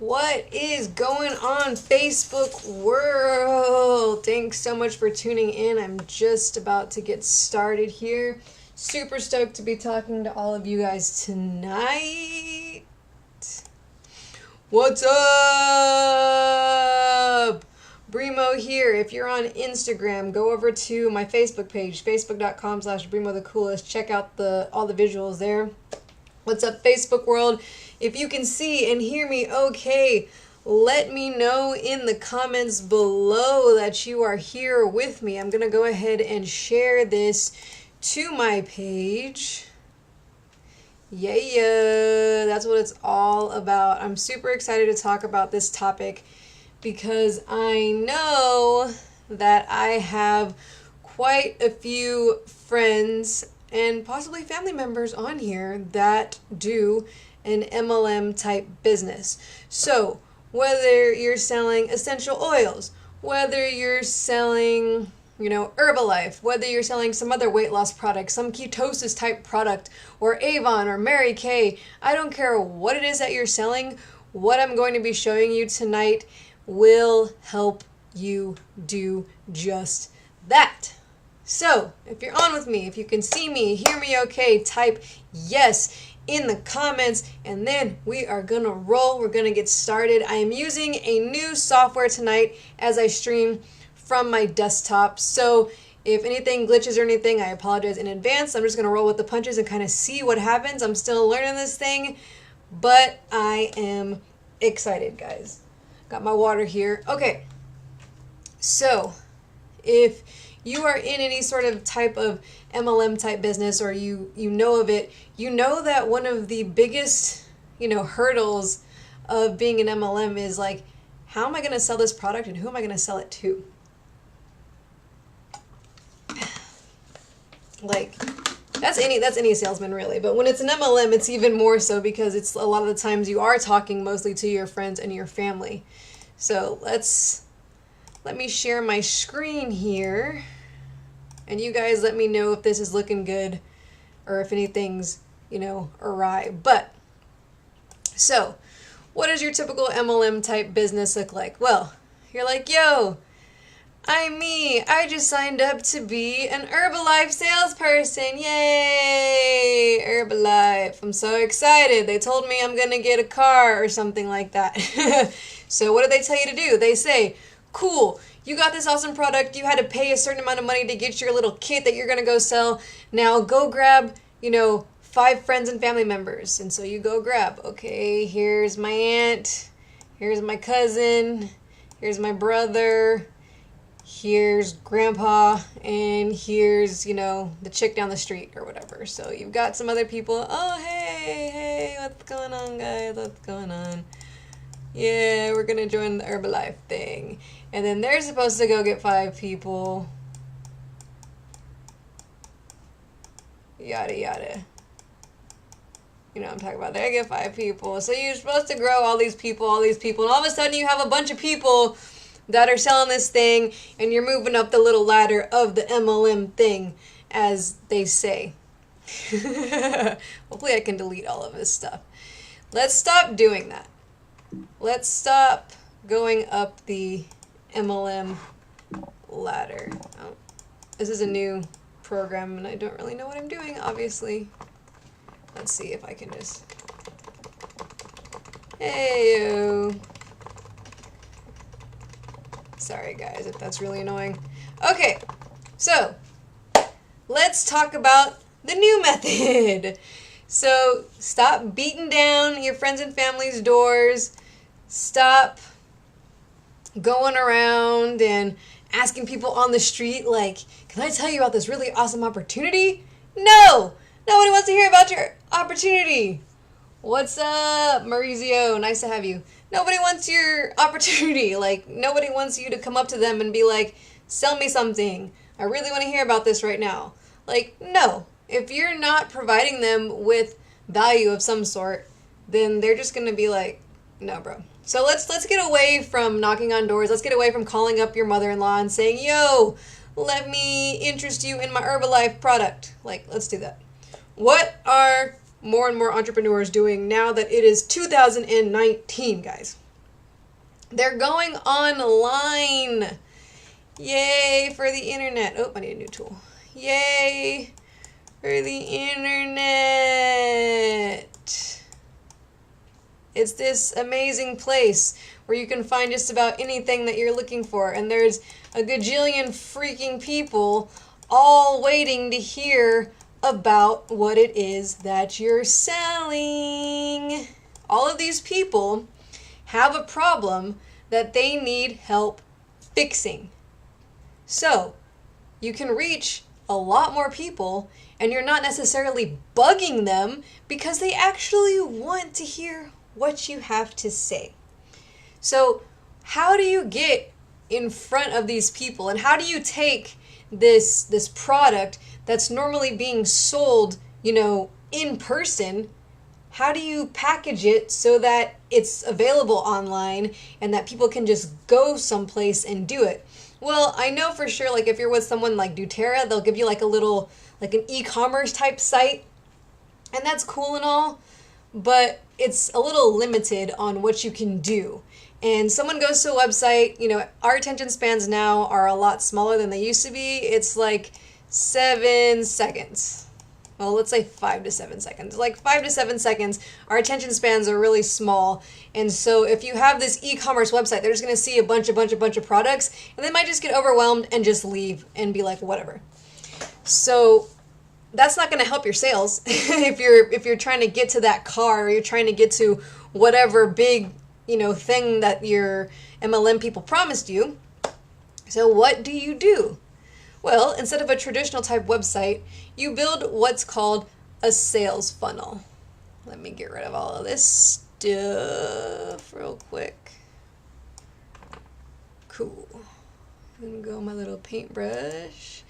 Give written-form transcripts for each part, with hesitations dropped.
What is going on, Facebook world? Thanks so much for tuning in. I'm just about to get started here. Super stoked to be talking to all of you guys tonight. What's up? Brimo here. If you're on Instagram, go over to my Facebook page, facebook.com/BrimoTheCoolest. Check out all the visuals there. What's up, Facebook world? If you can see and hear me okay, let me know in the comments below that you are here with me. I'm going to go ahead and share this to my page. Yeah, that's what it's all about. I'm super excited to talk about this topic because I know that I have quite a few friends and possibly family members on here that do an MLM type business. So whether you're selling essential oils, whether you're selling, Herbalife, whether you're selling some other weight loss product, some ketosis type product, or Avon or Mary Kay, I don't care what it is that you're selling, what I'm going to be showing you tonight will help you do just that. So, if you're on with me, if you can see me, hear me okay, type yes in the comments, and then we are gonna roll. We're gonna get started. I am using a new software tonight as I stream from my desktop. So, if anything glitches or anything, I apologize in advance. I'm just gonna roll with the punches and kind of see what happens. I'm still learning this thing, but I am excited, guys. Got my water here. Okay, so if you are in any sort of type of MLM type business, or you know of it, you know that one of the biggest, hurdles of being an MLM is like, how am I going to sell this product and who am I going to sell it to? Like, that's any salesman really, but when it's an MLM, it's even more so because it's a lot of the times you are talking mostly to your friends and your family. So let me share my screen here, and you guys let me know if this is looking good or if anything's, awry. But, so, what does your typical MLM type business look like? Well, you're like, yo, I just signed up to be an Herbalife salesperson. Yay! Herbalife. I'm so excited. They told me I'm going to get a car or something like that. So what do they tell you to do? They say, cool, you got this awesome product, you had to pay a certain amount of money to get your little kit that you're going to go sell. Now go grab, 5 friends and family members. And so you go grab, okay, here's my aunt, here's my cousin, here's my brother, here's grandpa, and here's, the chick down the street or whatever. So you've got some other people. Oh, hey, what's going on, guys? What's going on? Yeah, we're going to join the Herbalife thing. And then they're supposed to go get 5 people. Yada, yada. You know what I'm talking about. They get 5 people. So you're supposed to grow all these people. And all of a sudden you have a bunch of people that are selling this thing. And you're moving up the little ladder of the MLM thing, as they say. Hopefully I can delete all of this stuff. Let's stop doing that. Let's stop going up the MLM ladder. Oh, this is a new program and I don't really know what I'm doing, obviously. Let's see if I can just... Hey-o. Sorry guys if that's really annoying. Okay, so let's talk about the new method. So stop beating down your friends and family's doors. Stop going around and asking people on the street, like, can I tell you about this really awesome opportunity? No! Nobody wants to hear about your opportunity. What's up, Maurizio? Nice to have you. Nobody wants your opportunity. Like, nobody wants you to come up to them and be like, sell me something. I really want to hear about this right now. Like, no. If you're not providing them with value of some sort, then they're just going to be like, no, bro. So let's get away from knocking on doors. Let's get away from calling up your mother-in-law and saying, yo, let me interest you in my Herbalife product. Like, let's do that. What are more and more entrepreneurs doing now that it is 2019, guys? They're going online. Yay for the internet. Oh, I need a new tool. Yay for the internet. It's this amazing place where you can find just about anything that you're looking for. And there's a gajillion freaking people all waiting to hear about what it is that you're selling. All of these people have a problem that they need help fixing. So you can reach a lot more people, and you're not necessarily bugging them because they actually want to hear what you have to say. So how do you get in front of these people, and how do you take this product that's normally being sold, in person? How do you package it so that it's available online and that people can just go someplace and do it? Well, I know for sure, if you're with someone like doTERRA, they'll give you an e-commerce type site, and that's cool and all, but it's a little limited on what you can do. And someone goes to a website, our attention spans now are a lot smaller than they used to be. It's 7 seconds. Well, let's say 5 to 7 seconds. 5 to 7 seconds, our attention spans are really small. And so if you have this e-commerce website, they're just going to see a bunch of products, and they might just get overwhelmed and just leave and be like, whatever. So that's not going to help your sales if you're trying to get to that car, or you're trying to get to whatever big, thing that your MLM people promised you. So what do? Well, instead of a traditional type website, you build what's called a sales funnel. Let me get rid of all of this stuff real quick. Cool. I'm gonna go on my little paintbrush.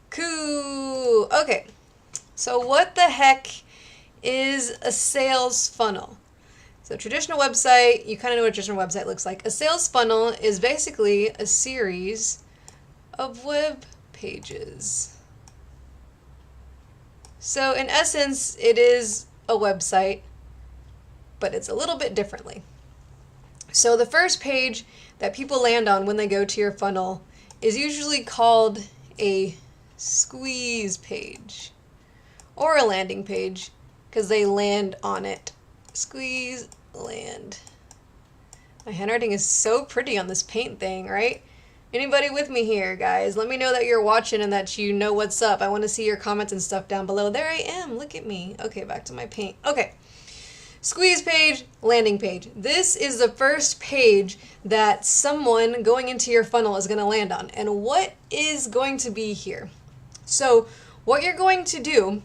Cool. Okay. So what the heck is a sales funnel? So traditional website, you kind of know what a traditional website looks like. A sales funnel is basically a series of web pages. So in essence, it is a website, but it's a little bit differently. So the first page that people land on when they go to your funnel is usually called a squeeze page or a landing page, because they land on it. Squeeze, land. My handwriting is so pretty on this paint thing, right? Anybody with me here, guys? Let me know that you're watching and that you know what's up. I want to see your comments and stuff down below. There I am. Look at me. Okay, back to my paint. Okay. Squeeze page, landing page. This is the first page that someone going into your funnel is going to land on. And what is going to be here? So what you're going to do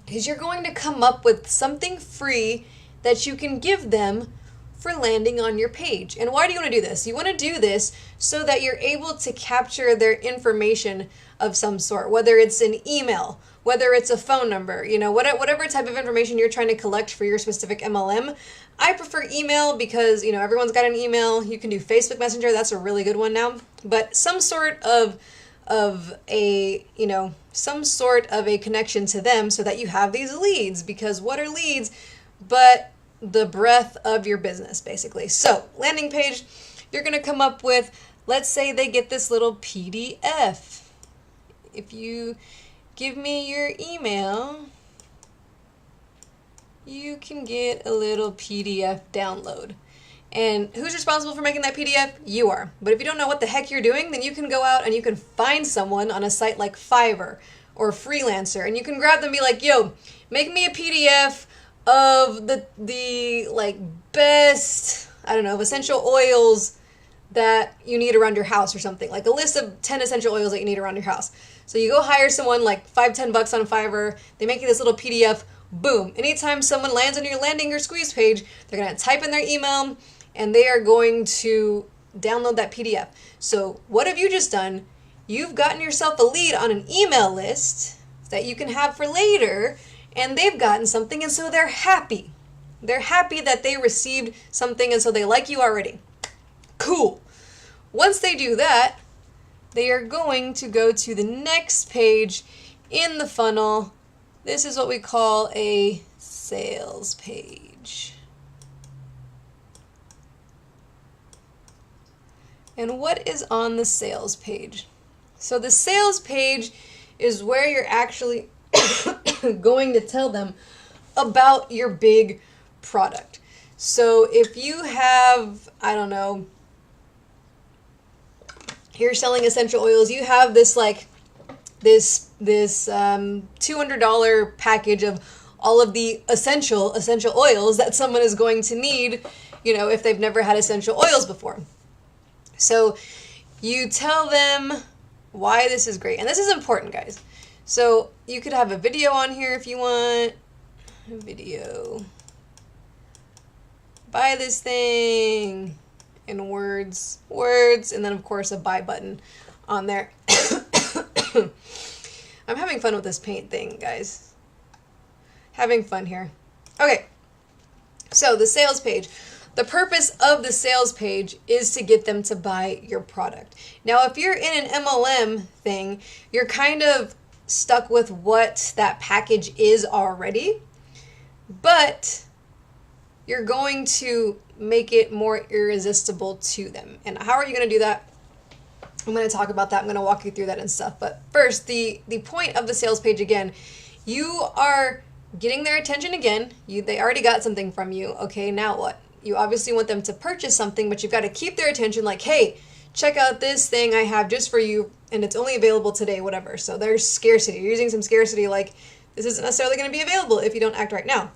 is you're going to come up with something free that you can give them for landing on your page. And why do you want to do this? You want to do this so that you're able to capture their information of some sort, whether it's an email, whether it's a phone number, whatever type of information you're trying to collect for your specific MLM. I prefer email because, everyone's got an email. You can do Facebook Messenger. That's a really good one now. But some sort of a connection to them so that you have these leads, because what are leads but the breadth of your business, basically. So landing page, you're going to come up with, let's say they get this little PDF. If you give me your email, you can get a little PDF download. And who's responsible for making that PDF? You are. But if you don't know what the heck you're doing, then you can go out and you can find someone on a site like Fiverr or Freelancer, and you can grab them and be like, yo, make me a PDF of the best, essential oils that you need around your house, or something, like a list of 10 essential oils that you need around your house. So you go hire someone, $5-10 on Fiverr, they make you this little PDF, boom. Anytime someone lands on your landing or squeeze page, they're going to type in their email and they are going to download that PDF. So what have you just done? You've gotten yourself a lead on an email list that you can have for later, and they've gotten something, and so they're happy. They're happy that they received something, and so they like you already. Cool. Once they do that, they are going to go to the next page in the funnel. This is what we call a sales page. And what is on the sales page? So the sales page is where you're actually going to tell them about your big product. So if you have, I don't know, you're selling essential oils, you have this $200 package of all of the essential oils that someone is going to need, if they've never had essential oils before. So you tell them why this is great. And this is important, guys. So you could have a video on here if you want. A video. Buy this thing. In words, and then of course a buy button on there. I'm having fun with this paint thing, guys. Having fun here. Okay, so the sales page. The purpose of the sales page is to get them to buy your product. Now, if you're in an MLM thing, you're kind of stuck with what that package is already, but you're going to make it more irresistible to them. And how are you going to do that? I'm going to talk about that. I'm going to walk you through that and stuff. But first, the point of the sales page, again, you are getting their attention again. They already got something from you. Okay, now what? You obviously want them to purchase something, but you've got to keep their attention like, hey, check out this thing I have just for you, and it's only available today, whatever. So there's scarcity. You're using some scarcity like, this isn't necessarily going to be available if you don't act right now.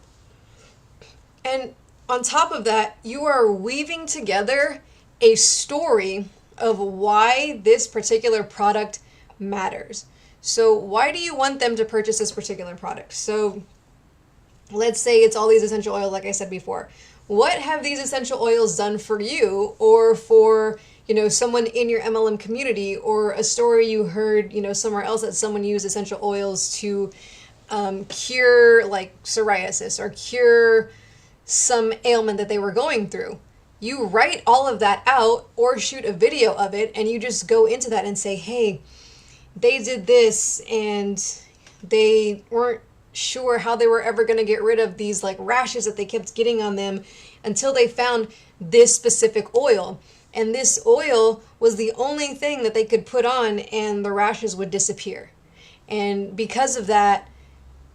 And on top of that, you are weaving together a story of why this particular product matters. So why do you want them to purchase this particular product? So let's say it's all these essential oils, like I said before. What have these essential oils done for you, or for, someone in your MLM community, or a story you heard, somewhere else that someone used essential oils to cure like psoriasis or cure some ailment that they were going through. You write all of that out or shoot a video of it, and you just go into that and say, hey, they did this and they weren't sure how they were ever going to get rid of these like rashes that they kept getting on them until they found this specific oil. And this oil was the only thing that they could put on and the rashes would disappear. And because of that,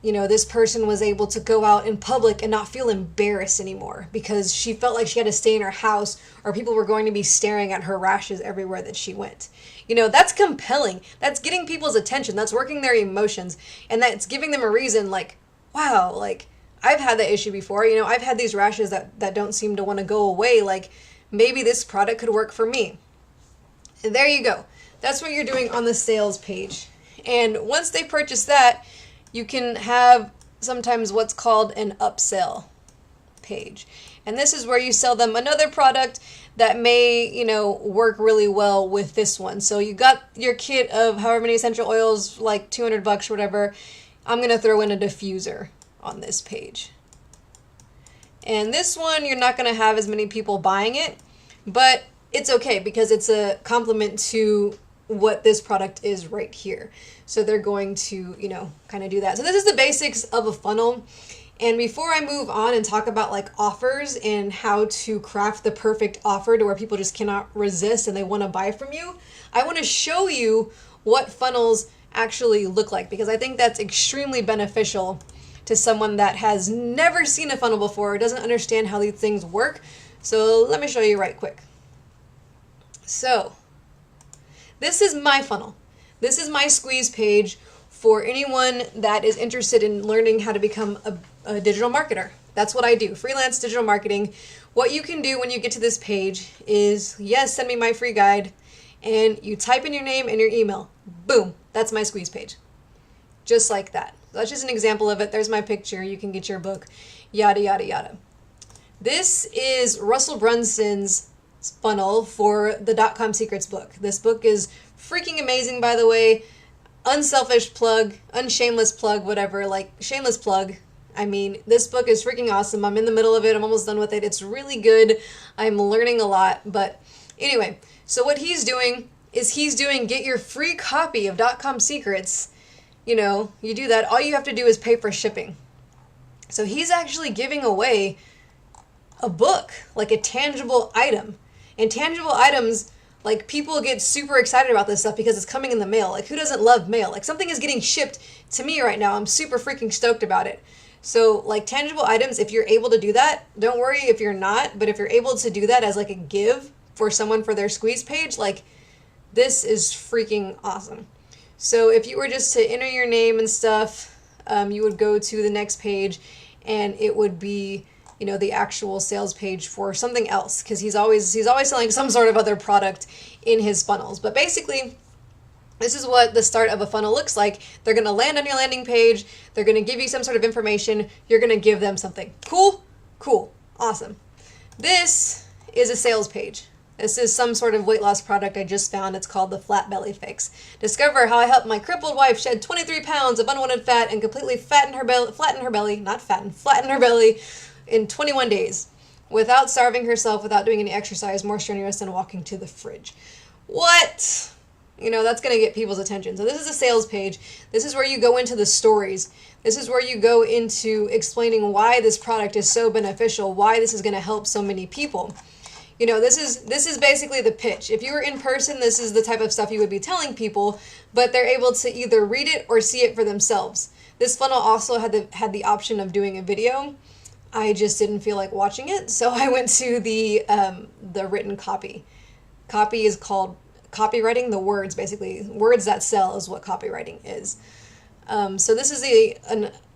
this person was able to go out in public and not feel embarrassed anymore because she felt like she had to stay in her house or people were going to be staring at her rashes everywhere that she went. That's compelling. That's getting people's attention. That's working their emotions. And that's giving them a reason like, wow, like I've had that issue before. I've had these rashes that don't seem to want to go away. Like maybe this product could work for me. And there you go. That's what you're doing on the sales page. And once they purchase that, you can have sometimes what's called an upsell page. And this is where you sell them another product that may, work really well with this one. So you got your kit of however many essential oils, like $200 or whatever. I'm going to throw in a diffuser on this page. And this one, you're not going to have as many people buying it, but it's okay because it's a complement to what this product is right here. So they're going to, kind of do that. So this is the basics of a funnel. And before I move on and talk about like offers and how to craft the perfect offer to where people just cannot resist and they want to buy from you, I want to show you what funnels actually look like, because I think that's extremely beneficial to someone that has never seen a funnel before or doesn't understand how these things work. So let me show you right quick. So this is my funnel. This is my squeeze page for anyone that is interested in learning how to become a digital marketer. That's what I do, freelance digital marketing. What you can do when you get to this page is, yes, send me my free guide, and you type in your name and your email. Boom, that's my squeeze page. Just like that. That's just an example of it. There's my picture. You can get your book, yada, yada, yada. This is Russell Brunson's funnel for the .com Secrets book. This book is freaking amazing, by the way. Unselfish plug, unshameless plug, whatever, like shameless plug. I mean, this book is freaking awesome. I'm in the middle of it. I'm almost done with it. It's really good. I'm learning a lot. But anyway, so what he's doing is get your free copy of .com Secrets. You do that. All you have to do is pay for shipping. So he's actually giving away a book, like a tangible item. And tangible items Like, people get super excited about this stuff because it's coming in the mail. Like, who doesn't love mail? Like, something is getting shipped to me right now. I'm super freaking stoked about it. So, like, tangible items, if you're able to do that, don't worry if you're not, but if you're able to do that as, like, a give for someone for their squeeze page, like, this is freaking awesome. So, if you were just to enter your name and stuff, you would go to the next page, and it would be, you know, the actual sales page for something else, because he's always selling some sort of other product in his funnels. But basically, this is what the start of a funnel looks like. They're going to land on your landing page. They're going to give you some sort of information. You're going to give them something. Cool? Cool. Awesome. This is a sales page. This is some sort of weight loss product I just found. It's called the Flat Belly Fix. Discover how I helped my crippled wife shed 23 pounds of unwanted fat and completely flatten her belly in 21 days without starving herself, without doing any exercise more strenuous than walking to the fridge. What? You know, that's going to get people's attention. So this is a sales page. This is where you go into the stories. This is where you go into explaining why this product is so beneficial, why this is going to help so many people. You know, this is basically the pitch. If you were in person, this is the type of stuff you would be telling people, but they're able to either read it or see it for themselves. This funnel also had the option of doing a video. I just didn't feel like watching it, so I went to the written copy. Copy is called copywriting. The words, basically, words that sell is what copywriting is. So this is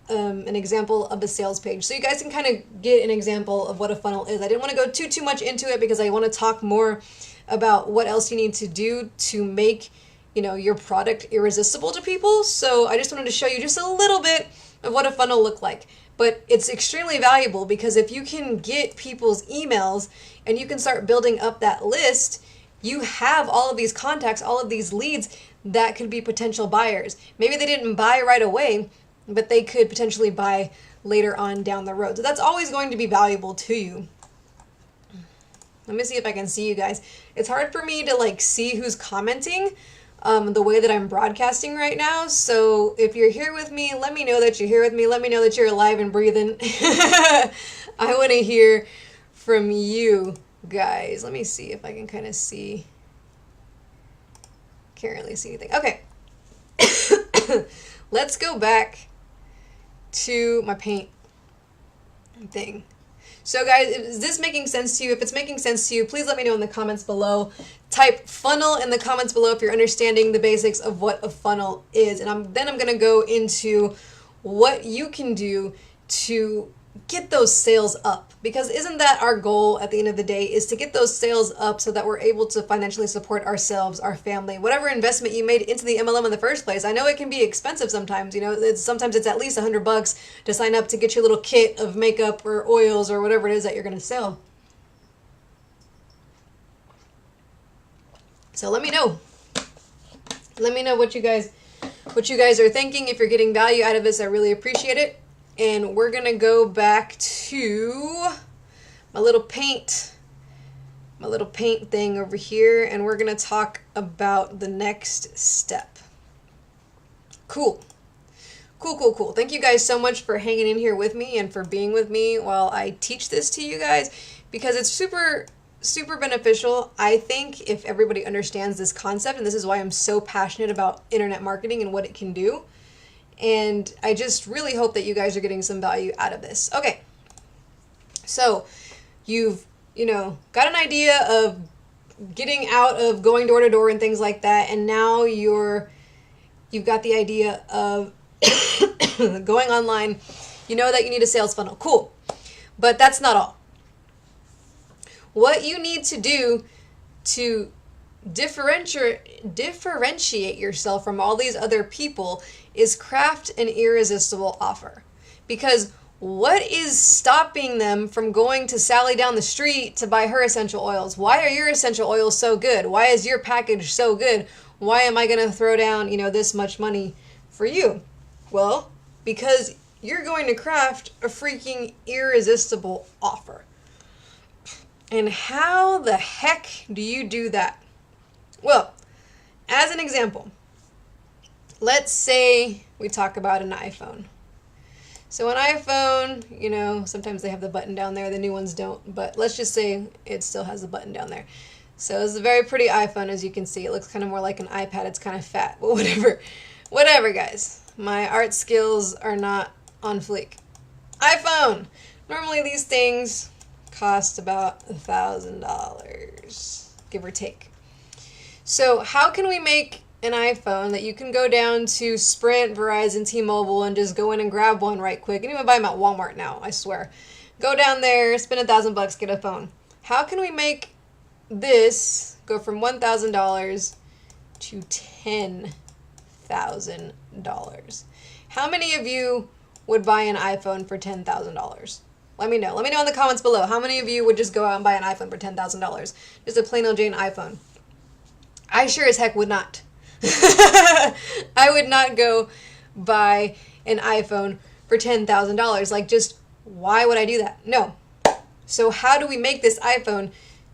an example of a sales page. So you guys can kind of get an example of what a funnel is. I didn't want to go too much into it because I want to talk more about what else you need to do to make, you know, your product irresistible to people. So I just wanted to show you just a little bit of what a funnel looked like. But it's extremely valuable because if you can get people's emails and you can start building up that list, you have all of these contacts, all of these leads that could be potential buyers. Maybe they didn't buy right away, but they could potentially buy later on down the road. So that's always going to be valuable to you. Let me see if I can see you guys. It's hard for me to like see who's commenting the way that I'm broadcasting right now. So if you're here with me, let me know that you're here with me. Let me know that you're alive and breathing. I want to hear from you guys. Let me see if I can kind of see. Can't really see anything. Okay. Let's go back to my paint thing. So guys, is this making sense to you? If it's making sense to you, please let me know in the comments below. Type funnel in the comments below if you're understanding the basics of what a funnel is. And then I'm going to go into what you can do to get those sales up, because isn't that our goal at the end of the day, is to get those sales up so that we're able to financially support ourselves, our family, whatever investment you made into the MLM in the first place. I know it can be expensive sometimes, you know, sometimes it's at least $100 to sign up to get your little kit of makeup or oils or whatever it is that you're going to sell. So let me know what you guys are thinking. If you're getting value out of this, I really appreciate it. And we're going to go back to my little paint thing over here, and we're going to talk about the next step. Cool. Thank you guys so much for hanging in here with me and for being with me while I teach this to you guys, because it's super beneficial, I think, if everybody understands this concept. And this is why I'm so passionate about internet marketing and what it can do. And I just really hope that you guys are getting some value out of this. Okay, so you've, got an idea of getting out of going door to door and things like that, and now you've got the idea of going online. You know that you need a sales funnel. Cool. But that's not all. What you need to do to differentiate yourself from all these other people is craft an irresistible offer. Because what is stopping them from going to Sally down the street to buy her essential oils? Why are your essential oils so good? Why is your package so good? Why am I going to throw down, this much money for you? Well, because you're going to craft a freaking irresistible offer. And how the heck do you do that? Well, as an example, let's say we talk about an iPhone. So an iPhone, sometimes they have the button down there, the new ones don't, but let's just say it still has the button down there. So it's a very pretty iPhone, as you can see. It looks kind of more like an iPad. It's kind of fat, but whatever. Whatever, guys. My art skills are not on fleek. iPhone! Normally these things cost about $1,000, give or take. So how can we make an iPhone that you can go down to Sprint, Verizon, T-Mobile, and just go in and grab one right quick? And even buy them at Walmart now, I swear. Go down there, spend $1,000, get a phone. How can we make this go from $1,000 to $10,000? How many of you would buy an iPhone for $10,000? Let me know. Let me know in the comments below. How many of you would just go out and buy an iPhone for $10,000? Just a plain old Jane iPhone. I sure as heck would not. I would not go buy an iPhone for $10,000. Like, just, why would I do that? No. So how do we make this iPhone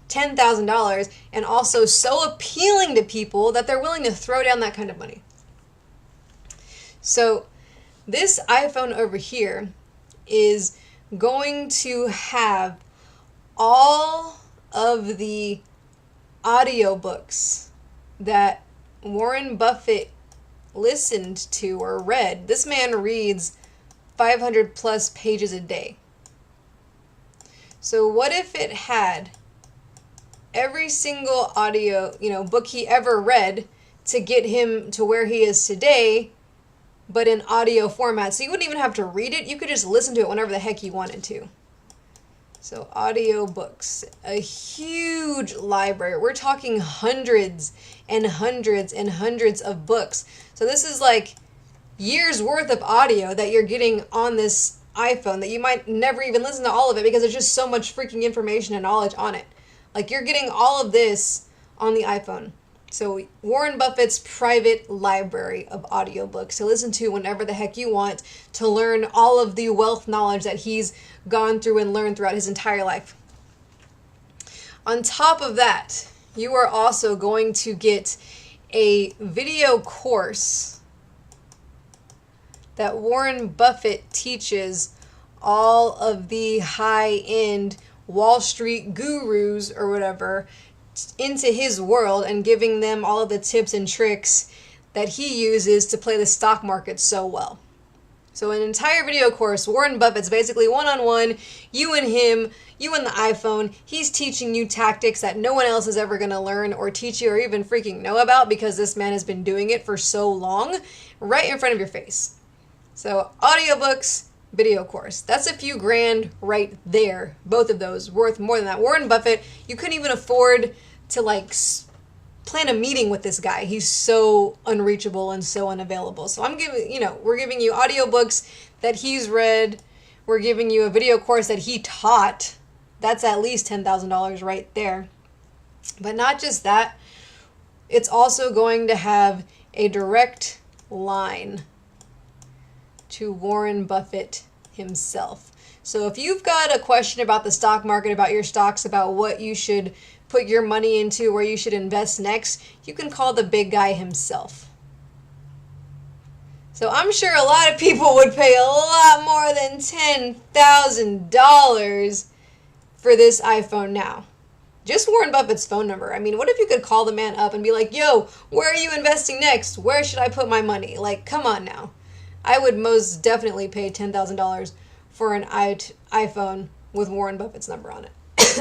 $10,000 and also so appealing to people that they're willing to throw down that kind of money? So this iPhone over here is going to have all of the audiobooks that Warren Buffett listened to or read. This man reads 500 plus pages a day. So what if it had every single audio, book he ever read to get him to where he is today, but in audio format? So you wouldn't even have to read it. You could just listen to it whenever the heck you wanted to. So audio books, a huge library. We're talking hundreds and hundreds and hundreds of books. So this is like years worth of audio that you're getting on this iPhone that you might never even listen to all of it because there's just so much freaking information and knowledge on it. Like, you're getting all of this on the iPhone. So Warren Buffett's private library of audiobooks to listen to whenever the heck you want, to learn all of the wealth knowledge that he's gone through and learned throughout his entire life. On top of that, you are also going to get a video course that Warren Buffett teaches all of the high-end Wall Street gurus or whatever into his world, and giving them all of the tips and tricks that he uses to play the stock market so well. So an entire video course, Warren Buffett's basically one-on-one, you and him, you and the iPhone. He's teaching you tactics that no one else is ever going to learn or teach you or even freaking know about, because this man has been doing it for so long, right in front of your face. So audiobooks, video course. That's a few grand right there. Both of those worth more than that. Warren Buffett, you couldn't even afford to plan a meeting with this guy. He's so unreachable and so unavailable. So we're giving you audiobooks that he's read. We're giving you a video course that he taught. That's at least $10,000 right there. But not just that, it's also going to have a direct line to Warren Buffett himself. So if you've got a question about the stock market, about your stocks, about what you should put your money into, where you should invest next, you can call the big guy himself. So I'm sure a lot of people would pay a lot more than $10,000 for this iPhone now. Just Warren Buffett's phone number. I mean, what if you could call the man up and be like, yo, where are you investing next? Where should I put my money? Like, come on now. I would most definitely pay $10,000 for an iPhone with Warren Buffett's number on it.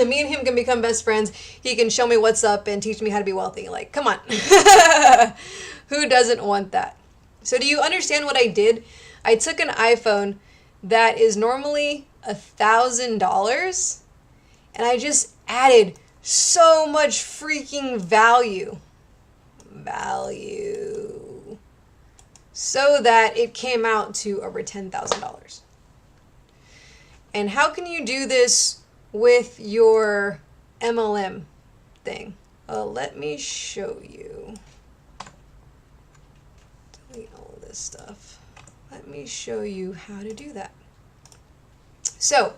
Me and him can become best friends. He can show me what's up and teach me how to be wealthy. Like, come on. Who doesn't want that? So do you understand what I did? I took an iPhone that is normally $1,000 and I just added so much freaking value. So that it came out to over $10,000. And how can you do this with your MLM thing? Let me show you. Delete all of this stuff. Let me show you how to do that. So,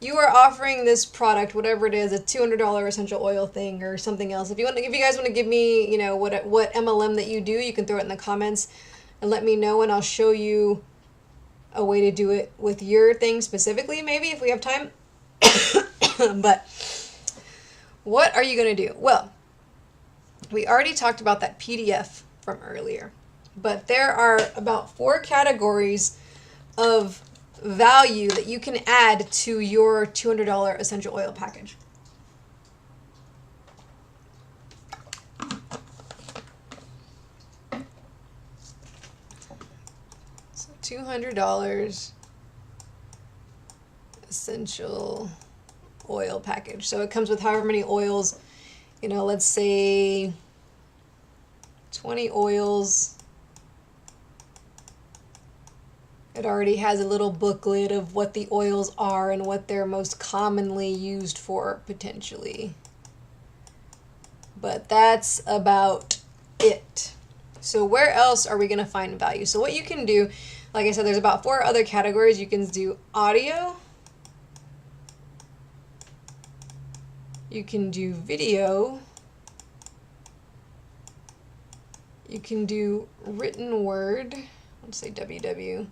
you are offering this product, whatever it is, a $200 essential oil thing or something else. If you guys want to give me, what MLM that you do, you can throw it in the comments and let me know, and I'll show you a way to do it with your thing specifically, maybe, if we have time. But what are you going to do? Well, we already talked about that PDF from earlier, but there are about 4 categories of value that you can add to your $200 essential oil package. So $200 essential oil package. So it comes with however many oils, you know, let's say 20 oils. It already has a little booklet of what the oils are and what they're most commonly used for, potentially. But that's about it. So where else are we going to find value? So what you can do, like I said, there's about 4 other categories. You can do audio. You can do video. You can do written word. Let's say WW.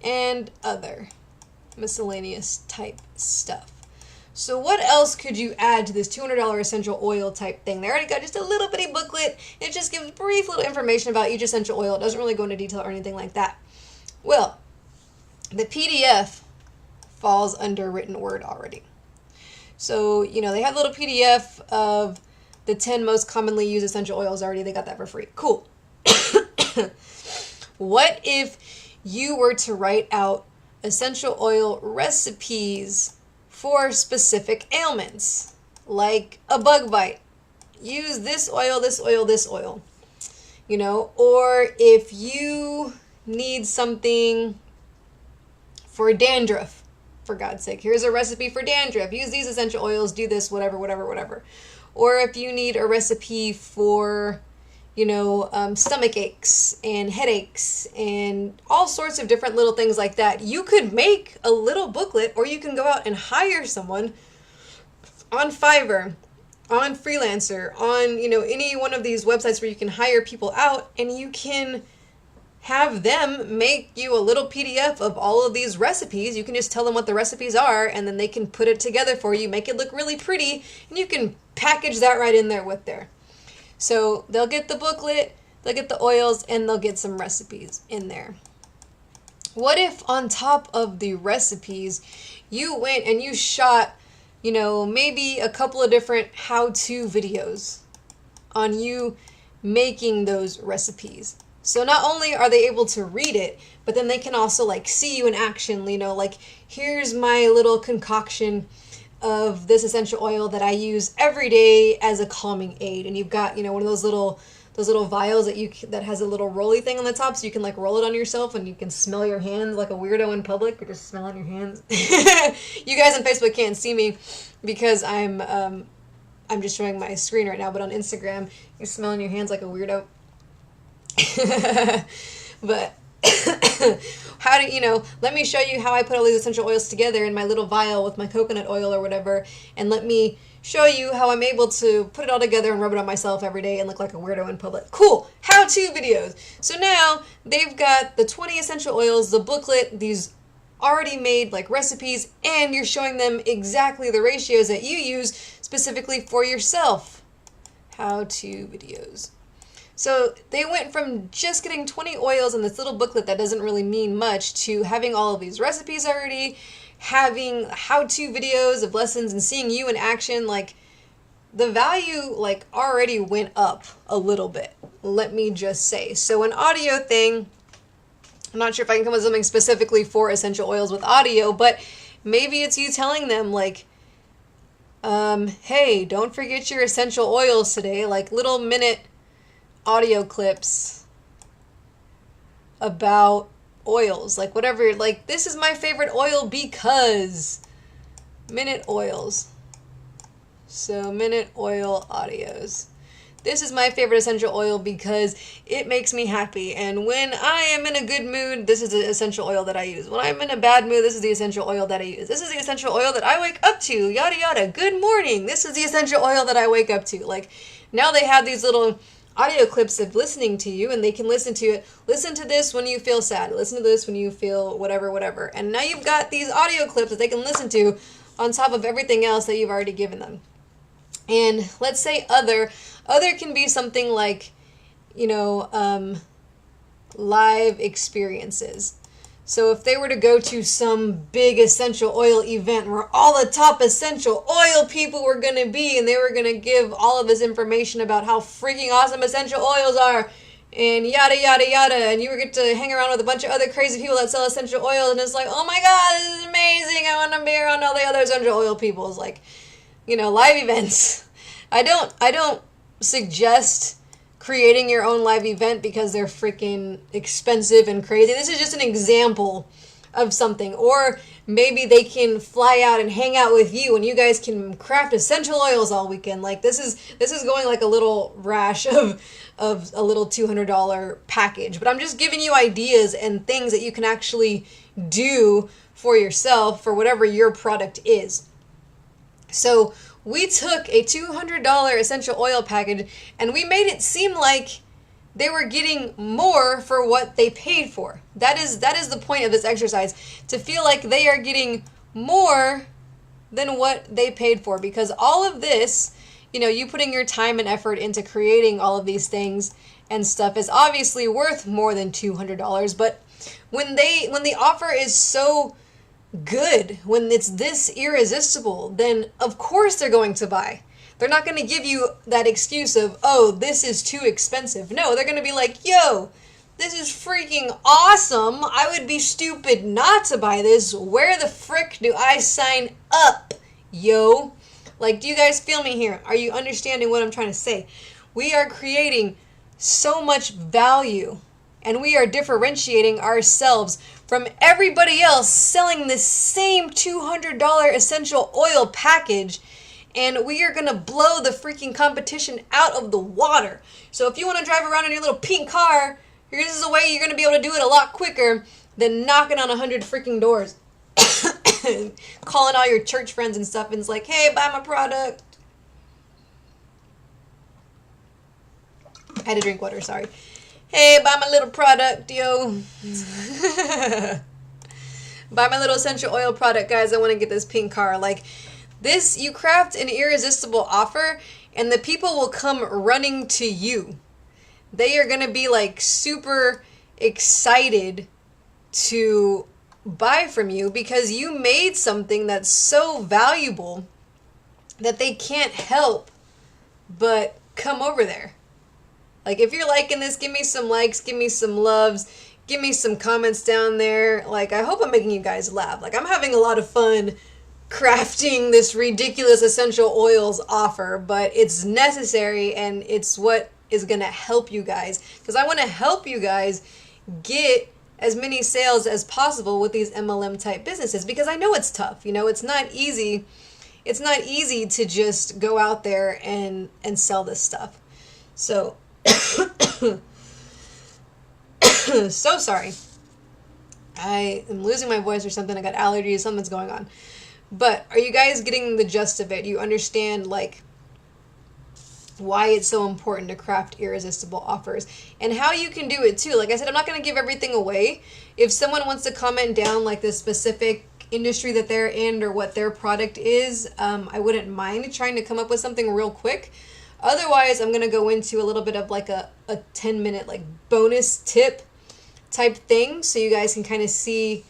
And other miscellaneous type stuff. So what else could you add to this $200 essential oil type thing? They already got just a little bitty booklet. It just gives brief little information about each essential oil. It doesn't really go into detail or anything like that. Well, the PDF falls under written word already. So, you know, they had a little PDF of the 10 most commonly used essential oils already. They got that for free. Cool. What if you were to write out essential oil recipes for specific ailments, like a bug bite? Use this oil, this oil, this oil. You know, or if you need something for dandruff, for God's sake, here's a recipe for dandruff. Use these essential oils, do this, whatever, whatever, whatever. Or if you need a recipe for, you know, stomach aches and headaches and all sorts of different little things like that, you could make a little booklet, or you can go out and hire someone on Fiverr, on Freelancer, on, you know, any one of these websites where you can hire people out, and you can have them make you a little PDF of all of these recipes. You can just tell them what the recipes are, and then they can put it together for you, make it look really pretty, and you can package that right in there with there. So they'll get the booklet, they'll get the oils, and they'll get some recipes in there. What if on top of the recipes, you went and you shot, you know, maybe a couple of different how-to videos on you making those recipes? So not only are they able to read it, but then they can also like see you in action, you know, like here's my little concoction of this essential oil that I use every day as a calming aid. And you've got, you know, one of those little vials that has a little rolly thing on the top, so you can like roll it on yourself and you can smell your hands like a weirdo in public, or just smell on your hands. You guys on Facebook can't see me because I'm just showing my screen right now, but on Instagram you're smelling your hands like a weirdo. But how do you know, let me show you how I put all these essential oils together in my little vial with my coconut oil or whatever, and let me show you how I'm able to put it all together and rub it on myself every day and look like a weirdo in public. Cool. How-to videos. So now they've got the 20 essential oils, the booklet, these already made like recipes, and you're showing them exactly the ratios that you use specifically for yourself. How-to videos. So they went from just getting 20 oils in this little booklet that doesn't really mean much to having all of these recipes already, having how-to videos of lessons, and seeing you in action. Like, the value like already went up a little bit, let me just say. So an audio thing, I'm not sure if I can come up with something specifically for essential oils with audio, but maybe it's you telling them like, hey, don't forget your essential oils today, like little minute audio clips about oils, like whatever, like this is my favorite oil because minute oils. So minute oil audios. This is my favorite essential oil because it makes me happy, and when I am in a good mood, this is the essential oil that I use. When I'm in a bad mood, this is the essential oil that I use. This is the essential oil that I wake up to, yada yada. Good morning, this is the essential oil that I wake up to. Like, now they have these little audio clips of listening to you, and they can listen to it. Listen to this when you feel sad. Listen to this when you feel whatever, whatever. And now you've got these audio clips that they can listen to on top of everything else that you've already given them. And let's say other can be something like, you know, live experiences. So if they were to go to some big essential oil event where all the top essential oil people were going to be, and they were going to give all of this information about how freaking awesome essential oils are, and yada, yada, yada, and you would get to hang around with a bunch of other crazy people that sell essential oils, and it's like, oh my god, this is amazing, I want to be around all the other essential oil people. It's like, you know, live events. I don't suggest creating your own live event because they're freaking expensive and crazy. This is just an example of something. Or maybe they can fly out and hang out with you and you guys can craft essential oils all weekend. Like this is going like a little rash of a little $200 package. But I'm just giving you ideas and things that you can actually do for yourself for whatever your product is. So we took a $200 essential oil package and we made it seem like they were getting more for what they paid for. That is the point of this exercise, to feel like they are getting more than what they paid for, because all of this, you know, you putting your time and effort into creating all of these things and stuff is obviously worth more than $200, but when the offer is so good, when it's this irresistible, then of course they're going to buy. They're not going to give you that excuse of, oh, this is too expensive. No, they're going to be like, yo, this is freaking awesome. I would be stupid not to buy this. Where the frick do I sign up, yo? Like, do you guys feel me here? Are you understanding what I'm trying to say? We are creating so much value, and we are differentiating ourselves from everybody else selling this same $200 essential oil package, and we are going to blow the freaking competition out of the water. So if you want to drive around in your little pink car, here's a way you're going to be able to do it a lot quicker than knocking on 100 freaking doors. Calling all your church friends and stuff, and it's like, hey, buy my product. I had to drink water, sorry. Hey, buy my little product, yo. Buy my little essential oil product, guys. I want to get this pink car. Like this, you craft an irresistible offer, and the people will come running to you. They are going to be like super excited to buy from you because you made something that's so valuable that they can't help but come over there. Like, if you're liking this, give me some likes, give me some loves, give me some comments down there. Like, I hope I'm making you guys laugh. Like, I'm having a lot of fun crafting this ridiculous essential oils offer, but it's necessary and it's what is going to help you guys. Because I want to help you guys get as many sales as possible with these MLM type businesses, because I know it's tough. You know, it's not easy. It's not easy to just go out there and sell this stuff. So so sorry. I am losing my voice or something. I got allergies. Something's going on. But are you guys getting the gist of it? You understand, like, why it's so important to craft irresistible offers and how you can do it too. Like I said, I'm not going to give everything away. If someone wants to comment down like the specific industry that they're in or what their product is, I wouldn't mind trying to come up with something real quick. Otherwise, I'm going to go into a little bit of like a 10-minute like bonus tip type thing, so you guys can kind of see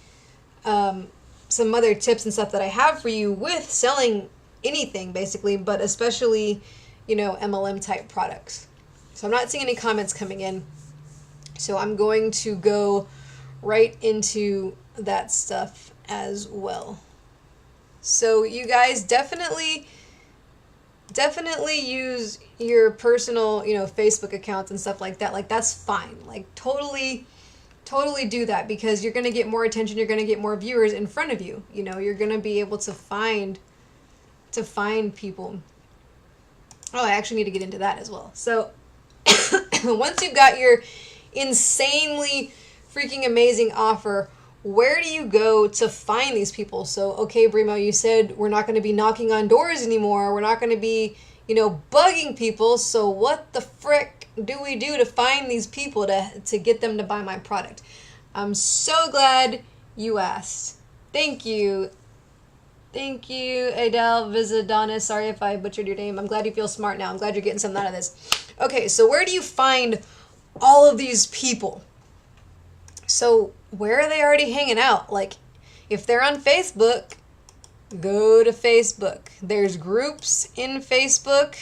some other tips and stuff that I have for you with selling anything basically, but especially, you know, MLM type products. So I'm not seeing any comments coming in, so I'm going to go right into that stuff as well. So you guys definitely use your personal, you know, Facebook accounts and stuff like that. Like, that's fine. Like, totally do that, because you're going to get more attention. You're going to get more viewers in front of you. You know, you're going to be able to find people. Oh, I actually need to get into that as well. So once you've got your insanely freaking amazing offer, where do you go to find these people? So, okay, Brimo, you said we're not going to be knocking on doors anymore. We're not going to be, you know, bugging people. So what the frick do we do to find these people to get them to buy my product? I'm so glad you asked. Thank you. Thank you, Adele Visidonis. Sorry if I butchered your name. I'm glad you feel smart now. I'm glad you're getting something out of this. Okay, so where do you find all of these people? So where are they already hanging out? Like, if they're on Facebook, go to Facebook. There's groups in Facebook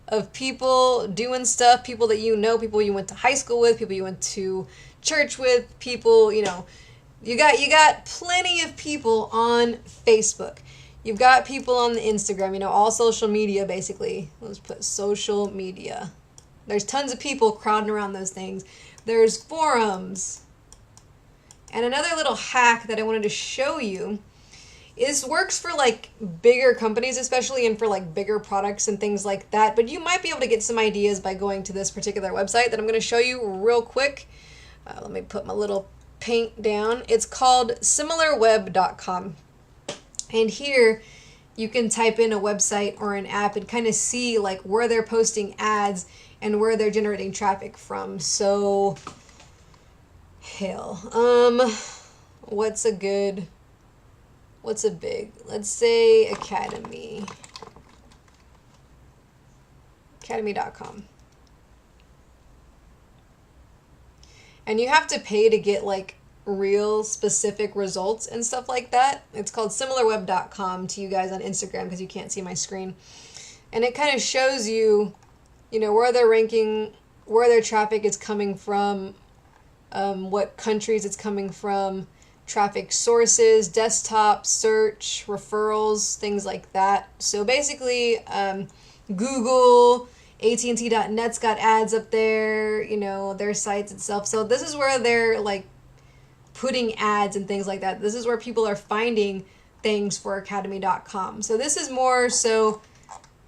of people doing stuff, people that you know, people you went to high school with, people you went to church with, people, you know, you got plenty of people on Facebook. You've got people on the Instagram, you know, all social media basically. Let's put social media. There's tons of people crowding around those things. There's forums. And another little hack that I wanted to show you is works for like bigger companies, especially, and for like bigger products and things like that. But you might be able to get some ideas by going to this particular website that I'm going to show you real quick. Let me put my little paint down. It's called similarweb.com. And here you can type in a website or an app and kind of see like where they're posting ads and where they're generating traffic from. So, hell, what's a big, let's say academy.com. And you have to pay to get like real specific results and stuff like that. It's called similarweb.com to you guys on Instagram because you can't see my screen. And it kind of shows you, you know, where they're ranking, where their traffic is coming from, what countries it's coming from, traffic sources, desktop, search, referrals, things like that. So basically, Google, AT&T.net's got ads up there, you know, their sites itself. So this is where they're like putting ads and things like that. This is where people are finding things for academy.com. So this is more so,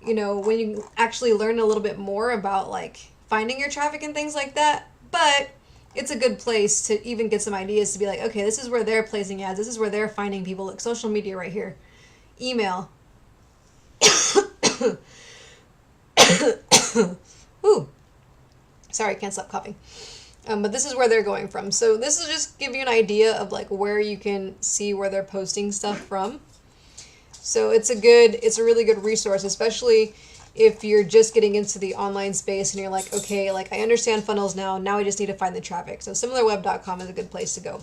you know, when you actually learn a little bit more about like finding your traffic and things like that. But it's a good place to even get some ideas to be like, okay, this is where they're placing ads. This is where they're finding people. Like social media right here. Email. Ooh. Sorry, can't stop coughing. But this is where they're going from. So this will just give you an idea of like where you can see where they're posting stuff from. So it's a really good resource, especially if you're just getting into the online space and you're like, okay, like I understand funnels now. Now I just need to find the traffic. So similarweb.com is a good place to go.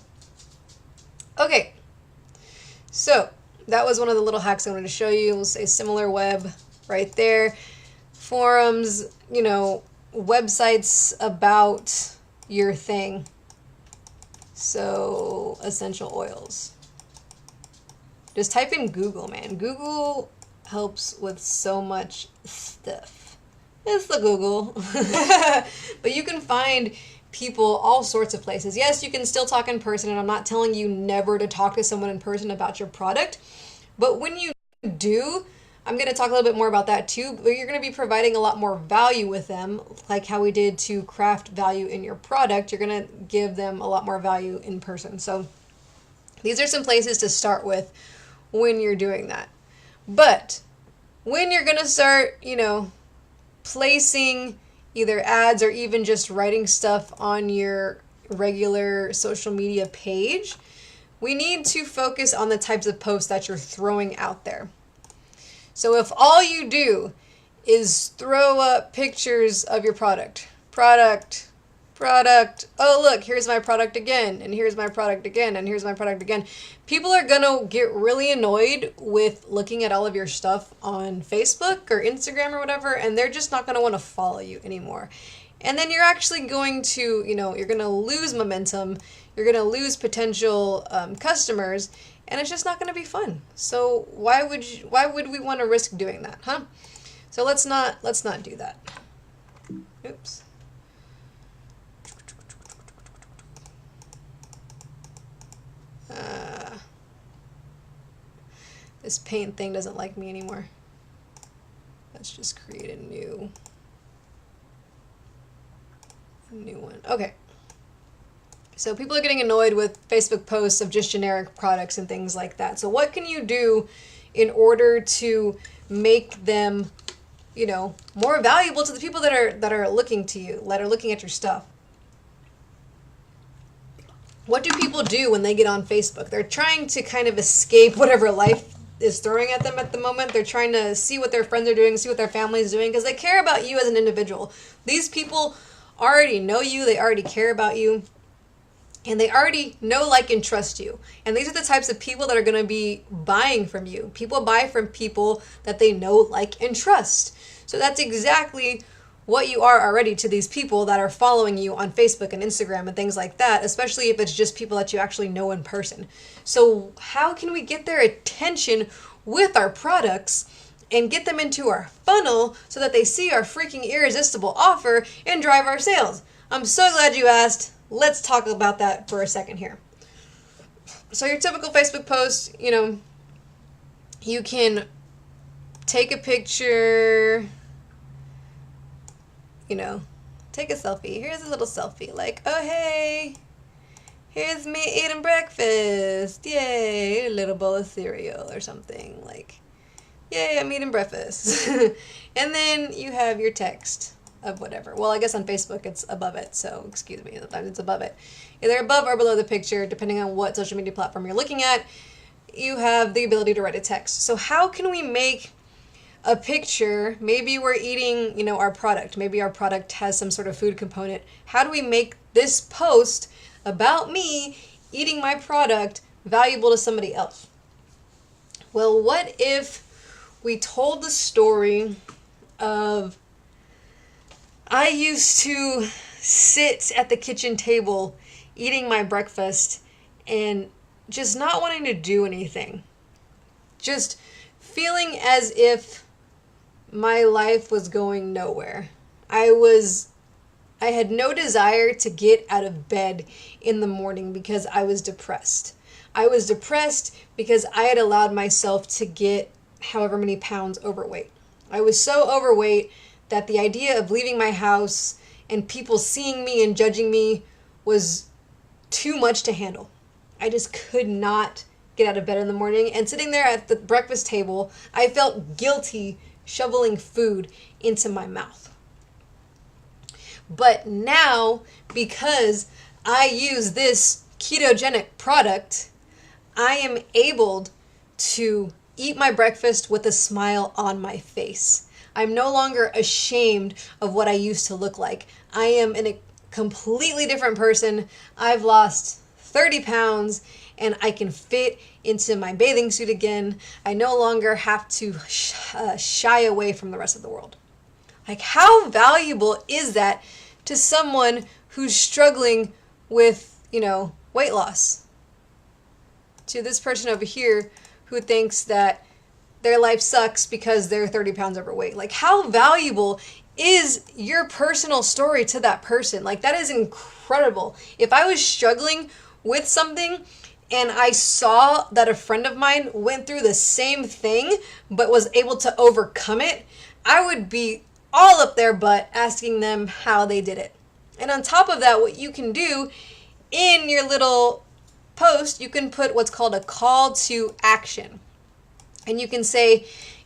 Okay. So that was one of the little hacks I wanted to show you. We'll say SimilarWeb right there. Forums, you know, websites about your thing. So essential oils. Just type in Google, man. Google helps with so much stuff. It's the Google. But you can find people all sorts of places. Yes, you can still talk in person, and I'm not telling you never to talk to someone in person about your product. But when you do, I'm going to talk a little bit more about that too, but you're going to be providing a lot more value with them, like how we did to craft value in your product. You're going to give them a lot more value in person. So these are some places to start with when you're doing that. But when you're going to start, you know, placing either ads or even just writing stuff on your regular social media page, we need to focus on the types of posts that you're throwing out there. So if all you do is throw up pictures of your product, oh look, here's my product again, and here's my product again, and here's my product again, people are gonna get really annoyed with looking at all of your stuff on Facebook or Instagram or whatever, and they're just not gonna want to follow you anymore. And then you're actually going to, you know, you're gonna lose momentum, you're gonna lose potential customers, and it's just not going to be fun. So why would we want to risk doing that, huh? So let's not do that. Oops. This paint thing doesn't like me anymore. Let's just create a new one. Okay. So people are getting annoyed with Facebook posts of just generic products and things like that. So what can you do in order to make them, you know, more valuable to the people that are looking to you, that are looking at your stuff? What do people do when they get on Facebook? They're trying to kind of escape whatever life is throwing at them at the moment. They're trying to see what their friends are doing, see what their family is doing, because they care about you as an individual. These people already know you, they already care about you, and they already know, like, and trust you. And these are the types of people that are going to be buying from you. People buy from people that they know, like, and trust. So that's exactly what you are already to these people that are following you on Facebook and Instagram and things like that, especially if it's just people that you actually know in person. So how can we get their attention with our products and get them into our funnel so that they see our freaking irresistible offer and drive our sales? I'm so glad you asked. Let's talk about that for a second here. So your typical Facebook post, you can take a picture, take a selfie. Here's a little selfie, like, oh, hey, here's me eating breakfast. Yay, a little bowl of cereal or something. Like, yay, I'm eating breakfast. And then you have your text of whatever. Well, I guess on Facebook it's above it, so excuse me, sometimes it's above it. Either above or below the picture, depending on what social media platform you're looking at, you have the ability to write a text. So how can we make a picture? Maybe we're eating, our product. Maybe our product has some sort of food component. How do we make this post about me eating my product valuable to somebody else? Well, what if we told the story of, I used to sit at the kitchen table eating my breakfast and just not wanting to do anything. Just feeling as if my life was going nowhere. I had no desire to get out of bed in the morning because I was depressed. I was depressed because I had allowed myself to get however many pounds overweight. I was so overweight that the idea of leaving my house and people seeing me and judging me was too much to handle. I just could not get out of bed in the morning. And sitting there at the breakfast table, I felt guilty shoveling food into my mouth. But now, because I use this ketogenic product, I am able to eat my breakfast with a smile on my face. I'm no longer ashamed of what I used to look like. I am a completely different person. I've lost 30 pounds and I can fit into my bathing suit again. I no longer have to shy away from the rest of the world. Like, how valuable is that to someone who's struggling with, weight loss? To this person over here who thinks that their life sucks because they're 30 pounds overweight. Like, how valuable is your personal story to that person? Like, that is incredible. If I was struggling with something and I saw that a friend of mine went through the same thing but was able to overcome it, I would be all up their butt asking them how they did it. And on top of that, what you can do in your little post, you can put what's called a call to action. And you can say,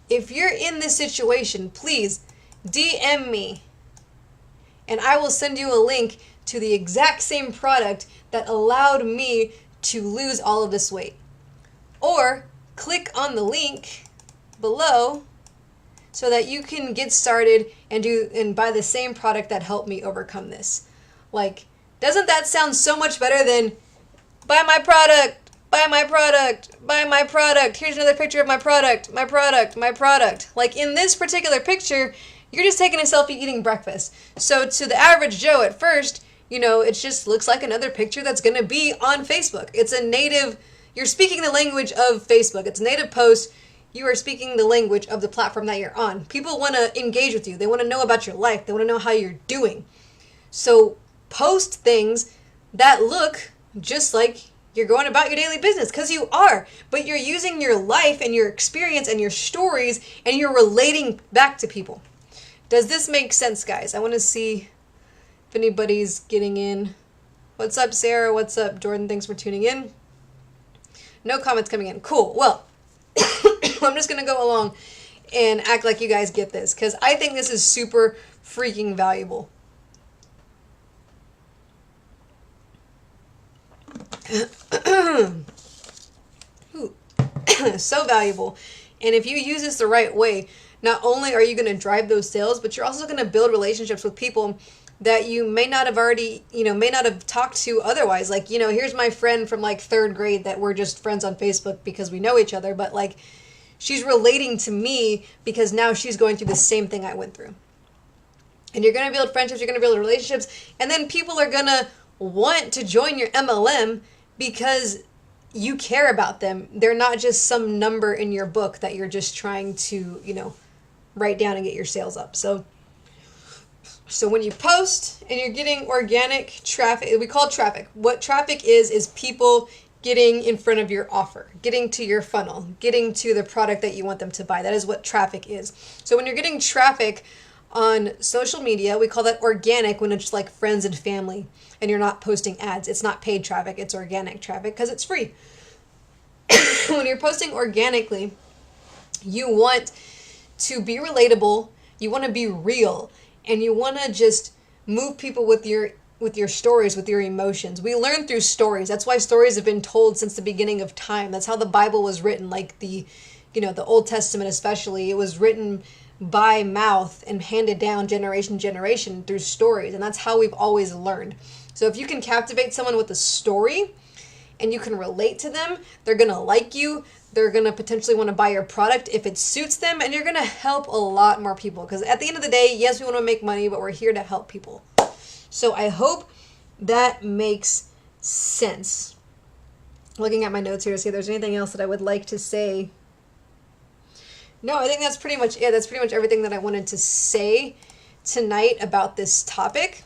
if you're in this situation, please DM me and I will send you a link to the exact same product that allowed me to lose all of this weight. Or click on the link below so that you can get started and buy the same product that helped me overcome this. Like, doesn't that sound so much better than buy my product? Buy my product, buy my product. Here's another picture of my product, my product, my product. Like, in this particular picture, you're just taking a selfie eating breakfast. So to the average Joe at first, it just looks like another picture that's going to be on Facebook. It's a native, you're speaking the language of Facebook. It's a native post. You are speaking the language of the platform that you're on. People want to engage with you. They want to know about your life. They want to know how you're doing. So post things that look just like you're going about your daily business, because you are, but you're using your life and your experience and your stories and you're relating back to people. Does this make sense, guys? I want to see if anybody's getting in. What's up, Sarah? What's up, Jordan? Thanks for tuning in. No comments coming in. Cool. Well, I'm just going to go along and act like you guys get this, because I think this is super freaking valuable. Ooh. So valuable. And if you use this the right way, not only are you going to drive those sales, but you're also going to build relationships with people that you may not have already, may not have talked to otherwise. Like, here's my friend from like third grade that we're just friends on Facebook because we know each other, but like she's relating to me because now she's going through the same thing I went through. And you're going to build friendships, you're going to build relationships, and then people are going to want to join your MLM because you care about them. They're not just some number in your book that you're just trying to, write down and get your sales up. So when you post and you're getting organic traffic, we call it traffic. What traffic is people getting in front of your offer, getting to your funnel, getting to the product that you want them to buy. That is what traffic is. So when you're getting traffic on social media, we call that organic when it's like friends and family and you're not posting ads. It's not paid traffic, it's organic traffic because it's free. When you're posting organically, you want to be relatable, you want to be real, and you want to just move people with your stories, with your emotions. We learn through stories. That's why stories have been told since the beginning of time. That's how the Bible was written, like the Old Testament especially. It was written by mouth and handed down generation to generation through stories, and that's how we've always learned. So if you can captivate someone with a story and you can relate to them, they're going to like you. They're going to potentially want to buy your product if it suits them, and you're going to help a lot more people. Because at the end of the day, yes, we want to make money, but we're here to help people. So I hope that makes sense. Looking at my notes here to see if there's anything else that I would like to say. No, I think that's pretty much it. That's pretty much everything that I wanted to say tonight about this topic.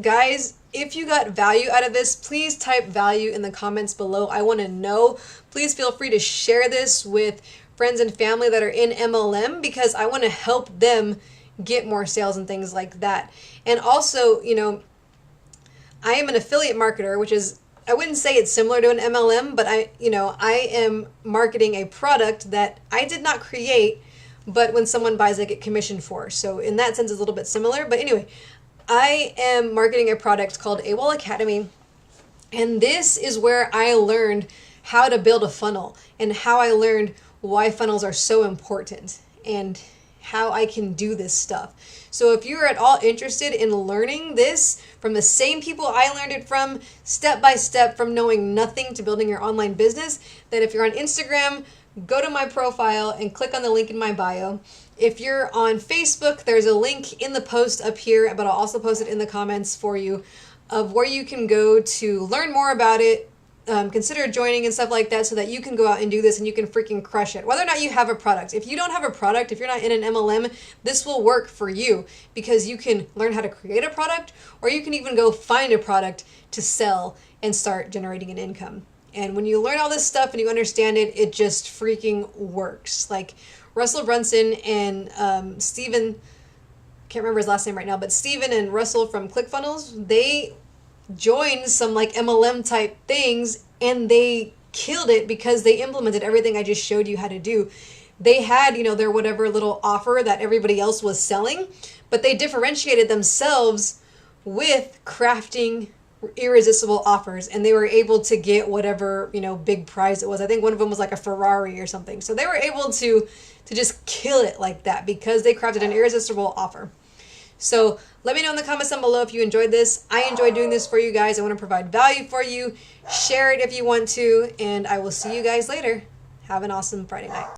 Guys, if you got value out of this, please type value in the comments below. I want to know. Please feel free to share this with friends and family that are in MLM because I want to help them get more sales and things like that. And also, I am an affiliate marketer, which is, I wouldn't say it's similar to an MLM, but I am marketing a product that I did not create, but when someone buys, I get commissioned for. So in that sense, it's a little bit similar. But anyway, I am marketing a product called AWOL Academy, and this is where I learned how to build a funnel and how I learned why funnels are so important and how I can do this stuff. So if you're at all interested in learning this from the same people I learned it from, step by step, from knowing nothing to building your online business, then if you're on Instagram, go to my profile and click on the link in my bio. If you're on Facebook, there's a link in the post up here, but I'll also post it in the comments for you, of where you can go to learn more about it, consider joining and stuff like that, so that you can go out and do this and you can freaking crush it. Whether or not you have a product. If you don't have a product, if you're not in an MLM, this will work for you because you can learn how to create a product, or you can even go find a product to sell and start generating an income. And when you learn all this stuff and you understand it, it just freaking works. Like Russell Brunson and Steven, can't remember his last name right now, but Steven and Russell from ClickFunnels, they joined some like MLM type things and they killed it because they implemented everything I just showed you how to do. They had, their whatever little offer that everybody else was selling, but they differentiated themselves with crafting irresistible offers, and they were able to get whatever, big prize it was. I think one of them was like a Ferrari or something. So they were able to just kill it like that because they crafted an irresistible offer. So let me know in the comments down below if you enjoyed this. I enjoyed doing this for you guys. I want to provide value for you. Share it if you want to, and I will see you guys later. Have an awesome Friday night.